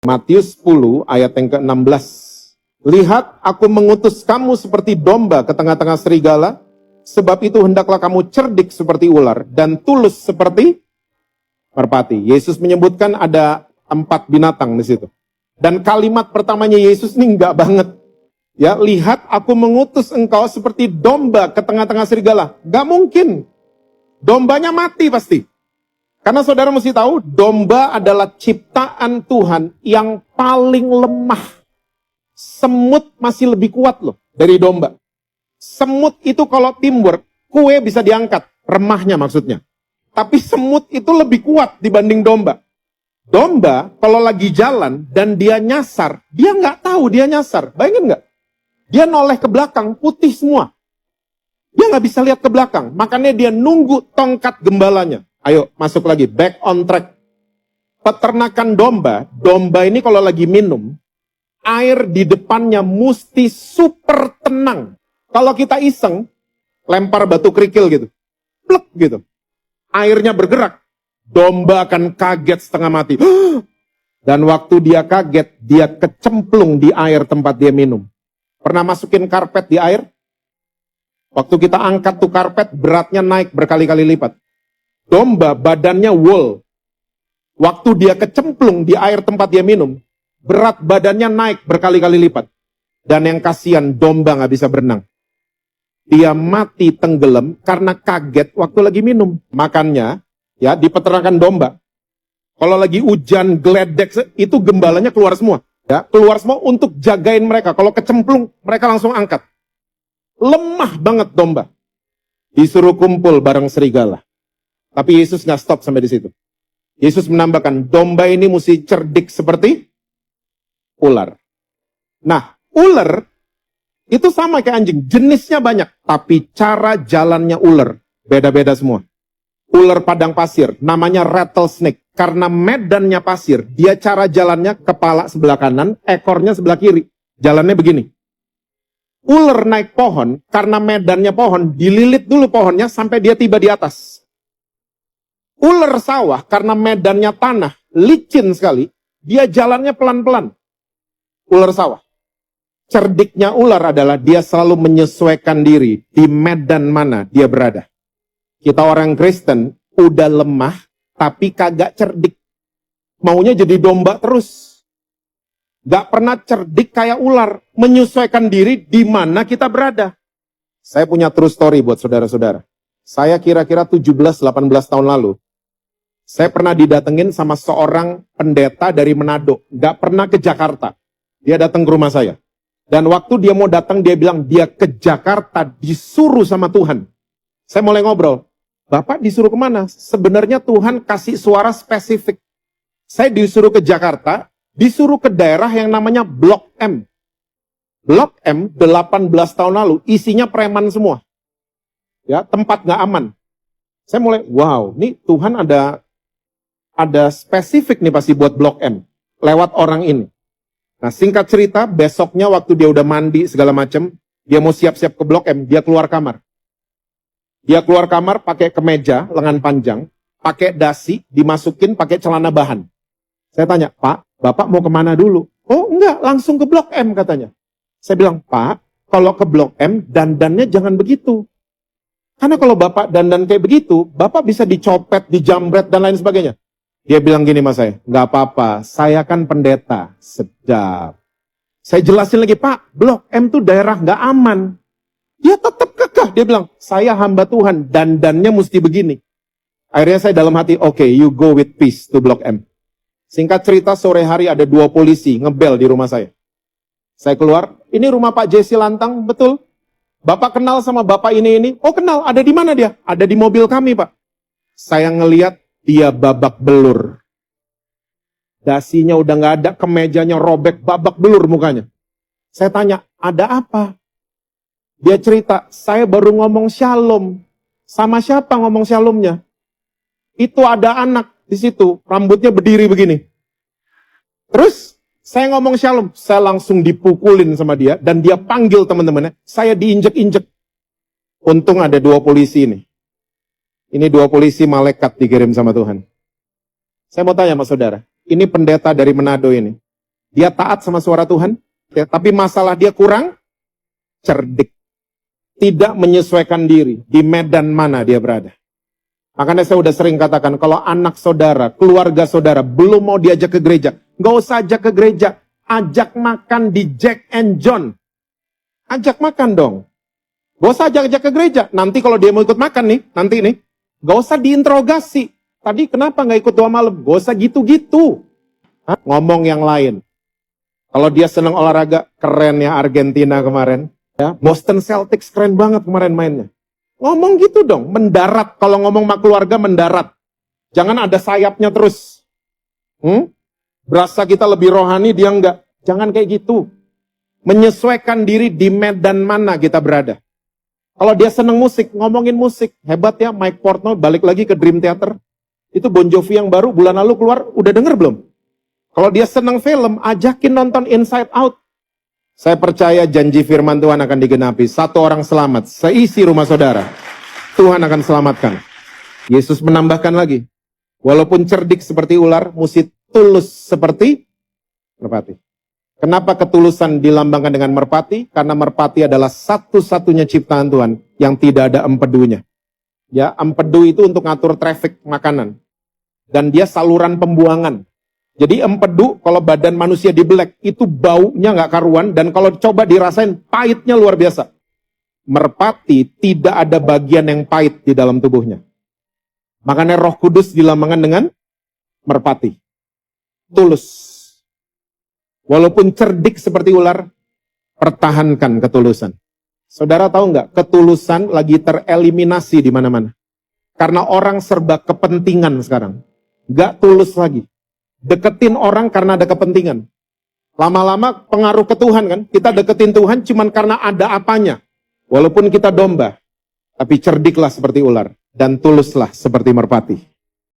Matius 10 ayat yang ke-16. Lihat, aku mengutus kamu seperti domba ke tengah-tengah serigala, sebab itu hendaklah kamu cerdik seperti ular dan tulus seperti merpati. Yesus menyebutkan ada 4 binatang di situ. Dan kalimat pertamanya Yesus ini enggak banget. Ya, lihat aku mengutus engkau seperti domba ke tengah-tengah serigala. Enggak mungkin. Dombanya mati pasti. Karena saudara mesti tahu, domba adalah ciptaan Tuhan yang paling lemah. Semut masih lebih kuat loh dari domba. Semut itu kalau teamwork, kue bisa diangkat. Remahnya maksudnya. Tapi semut itu lebih kuat dibanding domba. Domba kalau lagi jalan dan dia nyasar, dia nggak tahu dia nyasar. Bayangin nggak? Dia noleh ke belakang, putih semua. Dia nggak bisa lihat ke belakang. Makanya dia nunggu tongkat gembalanya. Ayo, masuk lagi. Back on track. Peternakan domba. Domba ini kalau lagi minum, air di depannya mesti super tenang. Kalau kita iseng, lempar batu kerikil gitu. Plek gitu. Airnya bergerak. Domba akan kaget setengah mati. Dan waktu dia kaget, dia kecemplung di air tempat dia minum. Pernah masukin karpet di air? Waktu kita angkat tuh karpet, beratnya naik berkali-kali lipat. Domba badannya wool. Waktu dia kecemplung di air tempat dia minum, berat badannya naik berkali-kali lipat. Dan yang kasihan, domba nggak bisa berenang. Dia mati tenggelam karena kaget waktu lagi minum. Makannya, ya di peternakan domba, kalau lagi hujan geledek, itu gembalanya keluar semua. Ya, keluar semua untuk jagain mereka. Kalau kecemplung, mereka langsung angkat. Lemah banget domba. Disuruh kumpul bareng serigala. Tapi Yesus nggak stop sampai di situ. Yesus menambahkan, domba ini mesti cerdik seperti ular. Nah, ular itu sama kayak anjing. Jenisnya banyak. Tapi cara jalannya ular beda-beda semua. Ular padang pasir, namanya rattlesnake. Karena medannya pasir, dia cara jalannya kepala sebelah kanan, ekornya sebelah kiri. Jalannya begini. Ular naik pohon, karena medannya pohon, dililit dulu pohonnya sampai dia tiba di atas. Ular sawah, karena medannya tanah, licin sekali, dia jalannya pelan-pelan. Ular sawah. Cerdiknya ular adalah dia selalu menyesuaikan diri di medan mana dia berada. Kita orang Kristen udah lemah, tapi kagak cerdik. Maunya jadi domba terus. Gak pernah cerdik kayak ular. Menyesuaikan diri di mana kita berada. Saya punya true story buat saudara-saudara. Saya kira-kira 17-18 tahun lalu, saya pernah didatengin sama seorang pendeta dari Manado. Gak pernah ke Jakarta. Dia datang ke rumah saya. Dan waktu dia mau datang, dia bilang dia ke Jakarta disuruh sama Tuhan. Saya mulai ngobrol. Bapak disuruh kemana? Sebenarnya Tuhan kasih suara spesifik. Saya disuruh ke Jakarta, disuruh ke daerah yang namanya Blok M. Blok M 18 tahun lalu, isinya preman semua. Ya, tempat gak aman. Saya mulai, wow, nih Tuhan ada spesifik nih pasti buat Blok M. Lewat orang ini. Nah, singkat cerita, besoknya waktu dia udah mandi segala macam, dia mau siap-siap ke Blok M, dia keluar kamar. Dia keluar kamar pakai kemeja, lengan panjang, pakai dasi, dimasukin pakai celana bahan. Saya tanya, Pak, Bapak mau kemana dulu? Oh enggak, langsung ke Blok M katanya. Saya bilang, Pak, kalau ke Blok M, dandannya jangan begitu. Karena kalau Bapak dandan kayak begitu, Bapak bisa dicopet, dijambret, dan lain sebagainya. Dia bilang gini sama saya, nggak apa-apa, saya kan pendeta. Sedap. Saya jelasin lagi, Pak, Blok M tuh daerah nggak aman. Dia tetap kekeh. Dia bilang, saya hamba Tuhan, dandannya mesti begini. Akhirnya saya dalam hati, okay, you go with peace to Blok M. Singkat cerita, sore hari ada 2 polisi ngebel di rumah saya. Saya keluar, ini rumah Pak Jesse Lantang, betul? Bapak kenal sama Bapak ini? Oh kenal, ada di mana dia? Ada di mobil kami, Pak. Saya ngeliat dia babak belur. Dasinya udah nggak ada, kemejanya robek, babak belur mukanya. Saya tanya, ada apa? Dia cerita, saya baru ngomong shalom. Sama siapa ngomong shalomnya? Itu ada anak di situ, rambutnya berdiri begini. Terus, saya ngomong shalom. Saya langsung dipukulin sama dia, dan dia panggil teman-temannya. Saya diinjek-injek. Untung ada 2 polisi ini. Ini 2 polisi malaikat dikirim sama Tuhan. Saya mau tanya sama saudara. Ini pendeta dari Manado ini. Dia taat sama suara Tuhan, ya, tapi masalah dia kurang cerdik. Tidak menyesuaikan diri di medan mana dia berada. Makanya saya udah sering katakan, kalau anak saudara, keluarga saudara belum mau diajak ke gereja, nggak usah ajak ke gereja, ajak makan di Jack and John. Ajak makan dong. Gak usah ajak ke gereja. Nanti kalau dia mau ikut makan nih, nanti nih, gak usah diinterogasi. Tadi kenapa gak ikut doa malam? Gak usah gitu-gitu. Ngomong yang lain. Kalau dia senang olahraga, keren ya Argentina kemarin. Ya, Boston Celtics keren banget kemarin mainnya. Ngomong gitu dong, mendarat. Kalau ngomong sama keluarga, mendarat. Jangan ada sayapnya terus. Berasa kita lebih rohani, dia enggak. Jangan kayak gitu. Menyesuaikan diri di medan mana kita berada. Kalau dia seneng musik, ngomongin musik. Hebat ya, Mike Portnoy balik lagi ke Dream Theater. Itu Bon Jovi yang baru, bulan lalu keluar, udah denger belum? Kalau dia seneng film, ajakin nonton Inside Out. Saya percaya janji firman Tuhan akan digenapi. 1 orang selamat, seisi rumah saudara. Tuhan akan selamatkan. Yesus menambahkan lagi. Walaupun cerdik seperti ular, mesti tulus seperti merpati. Kenapa ketulusan dilambangkan dengan merpati? Karena merpati adalah satu-satunya ciptaan Tuhan yang tidak ada empedunya. Ya, empedu itu untuk ngatur traffic makanan. Dan dia saluran pembuangan. Jadi empedu, kalau badan manusia dibelek, itu baunya nggak karuan. Dan kalau coba dirasain, pahitnya luar biasa. Merpati tidak ada bagian yang pahit di dalam tubuhnya. Makanya Roh Kudus dilambangkan dengan merpati. Tulus. Walaupun cerdik seperti ular, pertahankan ketulusan. Saudara tahu nggak, ketulusan lagi tereliminasi di mana-mana. Karena orang serba kepentingan sekarang. Nggak tulus lagi. Deketin orang karena ada kepentingan. Lama-lama pengaruh ke Tuhan kan. Kita deketin Tuhan cuman karena ada apanya. Walaupun kita domba. Tapi cerdiklah seperti ular. Dan tuluslah seperti merpati.